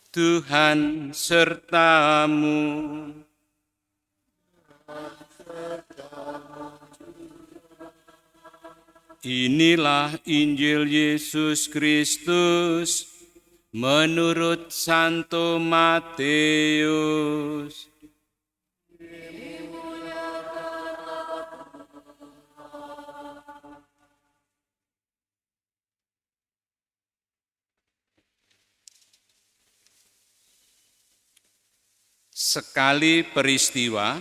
Tuhan sertamu. Inilah Injil Yesus Kristus menurut Santo Matius. Sekali peristiwa,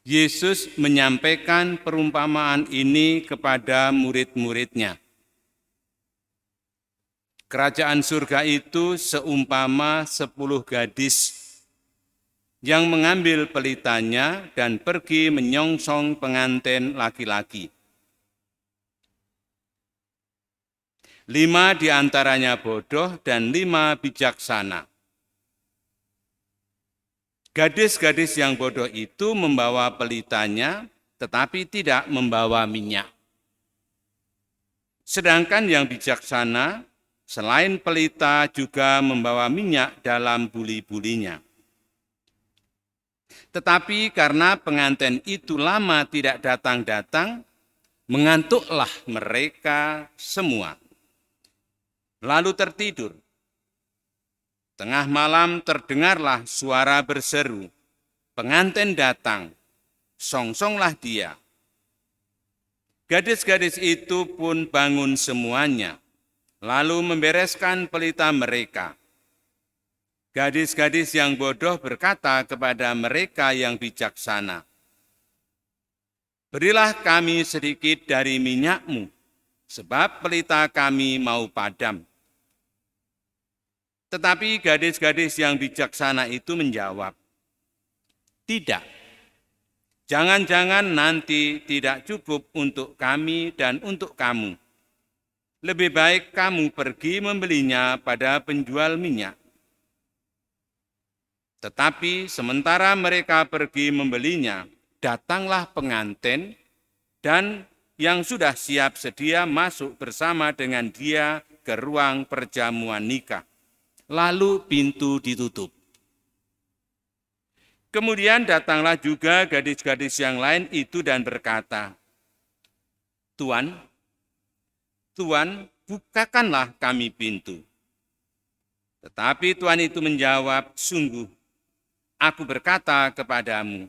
Yesus menyampaikan perumpamaan ini kepada murid-muridnya. Kerajaan surga itu seumpama 10 gadis yang mengambil pelitanya dan pergi menyongsong pengantin laki-laki. 5 diantaranya bodoh dan 5 bijaksana. Gadis-gadis yang bodoh itu membawa pelitanya, tetapi tidak membawa minyak. Sedangkan yang bijaksana, selain pelita juga membawa minyak dalam buli-bulinya. Tetapi karena pengantin itu lama tidak datang-datang, mengantuklah mereka semua. Lalu tertidur. Tengah malam terdengarlah suara berseru, pengantin datang, songsonglah dia. Gadis-gadis itu pun bangun semuanya, lalu membereskan pelita mereka. Gadis-gadis yang bodoh berkata kepada mereka yang bijaksana, "Berilah kami sedikit dari minyakmu, sebab pelita kami mau padam." Tetapi gadis-gadis yang bijaksana itu menjawab, "Tidak, jangan-jangan nanti tidak cukup untuk kami dan untuk kamu. Lebih baik kamu pergi membelinya pada penjual minyak." Tetapi sementara mereka pergi membelinya, datanglah pengantin dan yang sudah siap sedia masuk bersama dengan dia ke ruang perjamuan nikah. Lalu pintu ditutup. Kemudian datanglah juga gadis-gadis yang lain itu dan berkata, "Tuan, Tuan, bukakanlah kami pintu." Tetapi Tuan itu menjawab, "Sungguh, aku berkata kepadamu,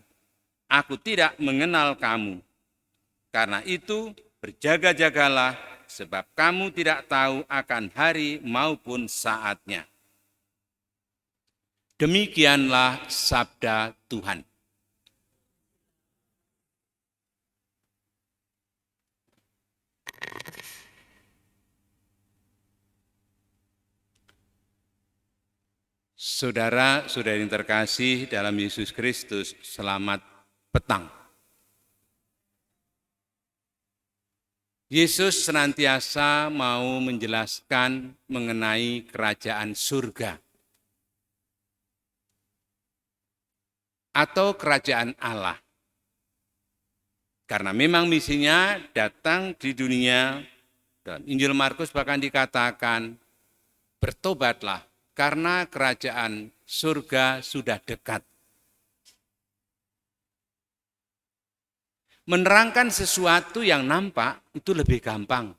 aku tidak mengenal kamu. Karena itu berjaga-jagalah, sebab kamu tidak tahu akan hari maupun saatnya." Demikianlah sabda Tuhan. Saudara-saudari yang terkasih dalam Yesus Kristus, selamat petang. Yesus senantiasa mau menjelaskan mengenai kerajaan surga atau kerajaan Allah. Karena memang misinya datang di dunia, dalam Injil Markus bahkan dikatakan, "Bertobatlah karena kerajaan surga sudah dekat." Menerangkan sesuatu yang nampak itu lebih gampang.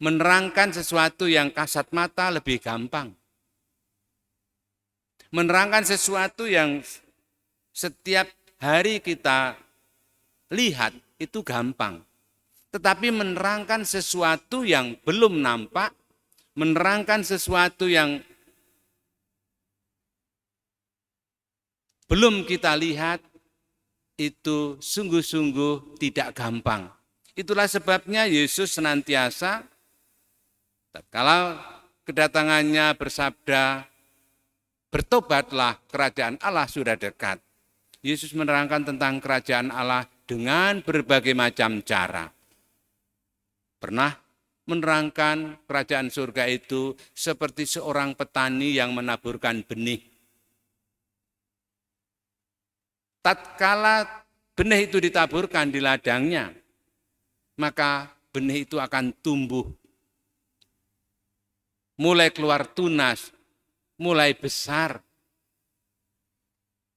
Menerangkan sesuatu yang kasat mata lebih gampang. Menerangkan sesuatu yang setiap hari kita lihat itu gampang. Tetapi menerangkan sesuatu yang belum nampak, menerangkan sesuatu yang belum kita lihat, itu sungguh-sungguh tidak gampang. Itulah sebabnya Yesus senantiasa, tatkala kedatangannya bersabda, "Bertobatlah, kerajaan Allah sudah dekat." Yesus menerangkan tentang kerajaan Allah dengan berbagai macam cara. Pernah menerangkan kerajaan surga itu seperti seorang petani yang menaburkan benih. Tatkala benih itu ditaburkan di ladangnya, maka benih itu akan tumbuh mulai keluar tunas, mulai besar.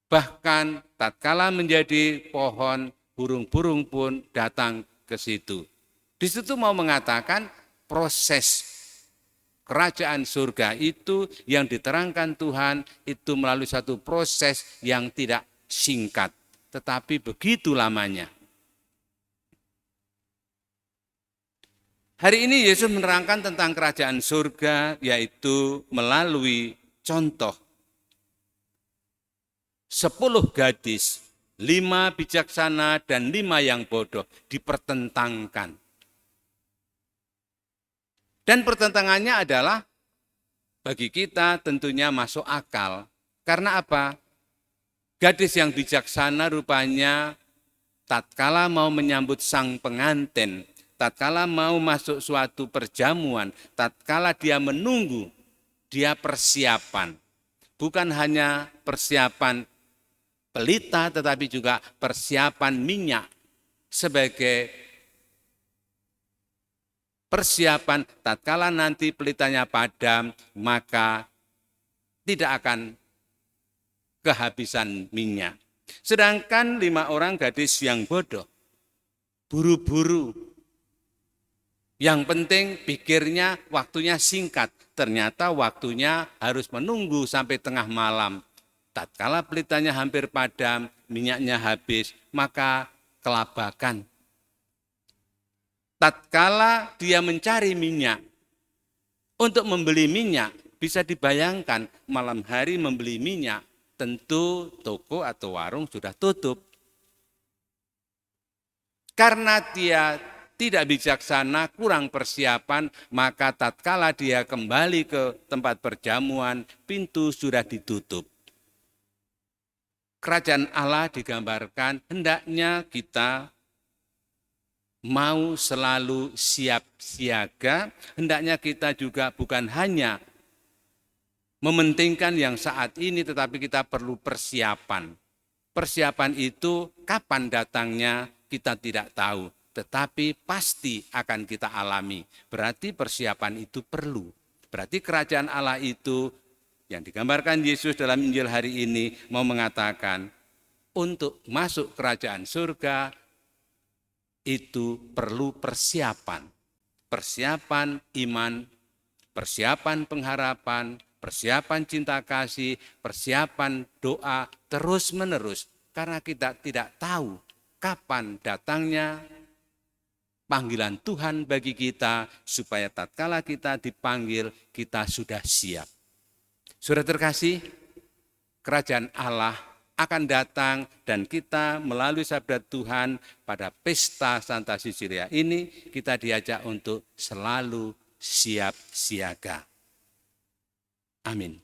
Bahkan tatkala menjadi pohon, burung-burung pun datang ke situ. Di situ mau mengatakan proses kerajaan surga itu yang diterangkan Tuhan itu melalui satu proses yang tidak singkat, tetapi begitu lamanya. Hari ini Yesus menerangkan tentang kerajaan surga yaitu melalui contoh 10 gadis, 5 bijaksana dan 5 yang bodoh dipertentangkan. Dan pertentangannya adalah bagi kita tentunya masuk akal. Karena apa? Gadis yang bijaksana rupanya tatkala mau menyambut sang pengantin, tatkala mau masuk suatu perjamuan, tatkala dia menunggu, dia persiapan. Bukan hanya persiapan pelita tetapi juga persiapan minyak sebagai persiapan tatkala nanti pelitanya padam, maka tidak akan kehabisan minyak. Sedangkan 5 orang gadis yang bodoh, buru-buru. Yang penting pikirnya waktunya singkat, ternyata waktunya harus menunggu sampai tengah malam. Tatkala pelitanya hampir padam, minyaknya habis, maka kelabakan. Tatkala dia mencari minyak, untuk membeli minyak, bisa dibayangkan malam hari membeli minyak, tentu toko atau warung sudah tutup. Karena dia tidak bijaksana, kurang persiapan, maka tatkala dia kembali ke tempat perjamuan, pintu sudah ditutup. Kerajaan Allah digambarkan hendaknya kita mau selalu siap siaga, hendaknya kita juga bukan hanya mementingkan yang saat ini, tetapi kita perlu persiapan. Persiapan itu kapan datangnya kita tidak tahu, tetapi pasti akan kita alami. Berarti persiapan itu perlu. Berarti kerajaan Allah itu yang digambarkan Yesus dalam Injil hari ini mau mengatakan untuk masuk kerajaan surga, itu perlu persiapan. Persiapan iman, persiapan pengharapan, persiapan cinta kasih, persiapan doa terus-menerus. Karena kita tidak tahu kapan datangnya panggilan Tuhan bagi kita, supaya tatkala kita dipanggil, kita sudah siap. Saudara terkasih, kerajaan Allah akan datang dan kita melalui sabda Tuhan pada pesta Santa Cecilia ini kita diajak untuk selalu siap siaga. Amin.